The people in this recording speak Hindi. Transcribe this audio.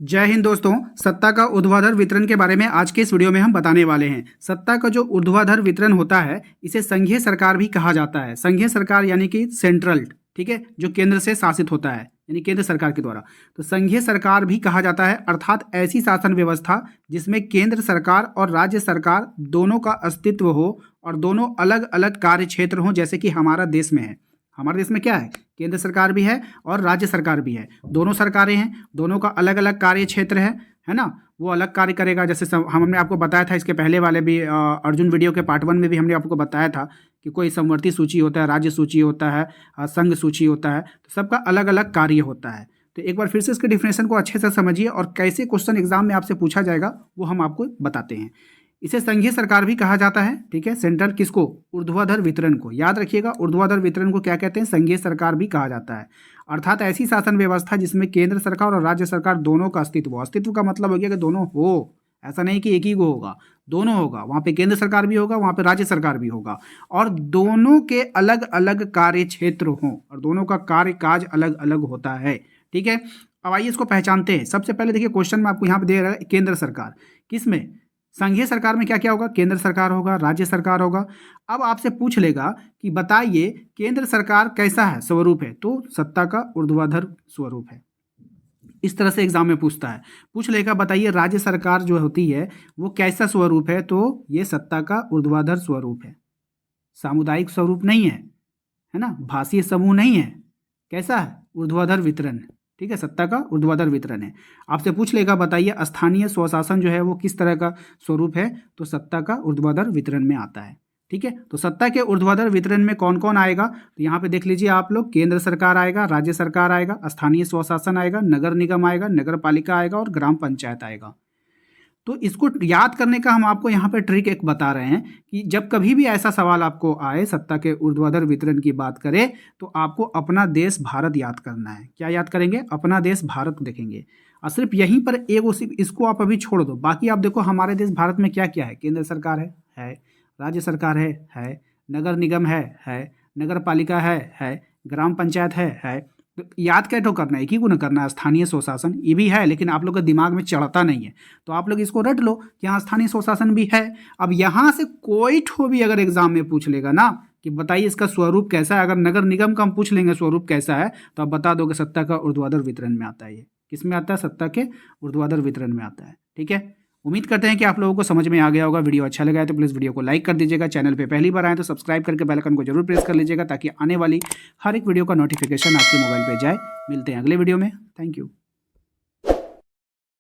जय हिंद दोस्तों। सत्ता का ऊर्ध्वाधर वितरण के बारे में आज के इस वीडियो में हम बताने वाले हैं। सत्ता का जो ऊर्ध्वाधर वितरण होता है इसे संघीय सरकार भी कहा जाता है। संघीय सरकार यानी कि सेंट्रल, ठीक है, जो केंद्र से शासित होता है यानी केंद्र सरकार के द्वारा, तो संघीय सरकार भी कहा जाता है। अर्थात ऐसी शासन व्यवस्था जिसमें केंद्र सरकार और राज्य सरकार दोनों का अस्तित्व हो और दोनों अलग अलग कार्य क्षेत्र हों, जैसे कि हमारा देश में है। हमारे देश में क्या है, केंद्र सरकार भी है और राज्य सरकार भी है, दोनों सरकारें हैं, दोनों का अलग अलग कार्य क्षेत्र है ना। वो अलग कार्य करेगा। जैसे हमने आपको बताया था इसके पहले वाले भी अर्जुन वीडियो के पार्ट 1 में भी हमने आपको बताया था कि कोई समवर्ती सूची होता है, राज्य सूची होता है, संघ सूची होता है, तो सबका अलग अलग कार्य होता है। तो एक बार फिर से इसके डिफिनेशन को अच्छे से समझिए और कैसे क्वेश्चन एग्जाम में आपसे पूछा जाएगा वो हम आपको बताते हैं। इसे संघीय सरकार भी कहा जाता है, ठीक है। सेंट्रल किसको, ऊर्ध्वाधर वितरण को, याद रखिएगा, ऊर्ध्वाधर वितरण को क्या कहते हैं, संघीय सरकार भी कहा जाता है। अर्थात ऐसी शासन व्यवस्था जिसमें केंद्र सरकार और राज्य सरकार दोनों का अस्तित्व हो। अस्तित्व का मतलब हो गया कि दोनों हो, ऐसा नहीं कि एक ही को होगा, दोनों होगा। वहाँ पे केंद्र सरकार भी होगा, वहाँ पे राज्य सरकार भी होगा और दोनों के अलग अलग कार्य क्षेत्र हों और दोनों का कार्य काज अलग अलग होता है, ठीक है। अब आइए इसको पहचानते हैं। सबसे पहले देखिए क्वेश्चन में आपको यहाँ पे दे रहा है केंद्र सरकार, किसमें, संघीय सरकार में क्या क्या होगा, केंद्र सरकार होगा, राज्य सरकार होगा। अब आपसे पूछ लेगा कि बताइए केंद्र सरकार कैसा है, स्वरूप है, तो सत्ता का ऊर्ध्वाधर स्वरूप है। इस तरह से एग्जाम में पूछता है। पूछ लेगा बताइए राज्य सरकार जो होती है वो कैसा स्वरूप है, तो ये सत्ता का ऊर्ध्वाधर स्वरूप है। सामुदायिक स्वरूप नहीं है ना, भाषीय समूह नहीं है, कैसा है, ऊर्ध्वाधर वितरण, ठीक है, सत्ता का ऊर्ध्वाधर वितरण है। आपसे पूछ लेगा बताइए स्थानीय स्वशासन जो है वो किस तरह का स्वरूप है, तो सत्ता का ऊर्ध्वाधर वितरण में आता है, ठीक है। तो सत्ता के ऊर्ध्वाधर वितरण में कौन कौन आएगा, तो यहाँ पे देख लीजिए आप लोग, केंद्र सरकार आएगा, राज्य सरकार आएगा, स्थानीय स्वशासन आएगा, नगर निगम आएगा, नगर पालिका आएगा और ग्राम पंचायत आएगा। तो इसको याद करने का हम आपको यहाँ पे ट्रिक एक बता रहे हैं कि जब कभी भी ऐसा सवाल आपको आए, सत्ता के ऊर्ध्वाधर वितरण की बात करें, तो आपको अपना देश भारत याद करना है। क्या याद करेंगे, अपना देश भारत देखेंगे और सिर्फ यहीं पर सिर्फ इसको आप अभी छोड़ दो। बाकी आप देखो हमारे देश भारत में क्या क्या है, केंद्र सरकार है, राज्य सरकार है, नगर निगम है, नगर पालिका है, ग्राम पंचायत है। तो याद क्या तो करना है, एक ही को ना करना है। स्थानीय स्वशासन ये भी है, लेकिन आप लोग के दिमाग में चढ़ता नहीं है, तो आप लोग इसको रट लो कि हाँ स्थानीय स्वशासन भी है। अब यहाँ से कोई ठो भी अगर एग्जाम में पूछ लेगा ना कि बताइए इसका स्वरूप कैसा है, अगर नगर निगम का हम पूछ लेंगे स्वरूप कैसा है, तो आप बता दोगे सत्ता का ऊर्ध्वाधर वितरण में आता है। ये किस में आता है, सत्ता के ऊर्ध्वाधर वितरण में आता है, ठीक है। उम्मीद करते हैं कि आप लोगों को समझ में आ गया होगा। वीडियो अच्छा लगा है तो प्लीज़ वीडियो को लाइक कर दीजिएगा। चैनल पे पहली बार आए तो सब्सक्राइब करके बेल आइकन को जरूर प्रेस कर लीजिएगा ताकि आने वाली हर एक वीडियो का नोटिफिकेशन आपके मोबाइल पे जाए। मिलते हैं अगले वीडियो में। Thank you.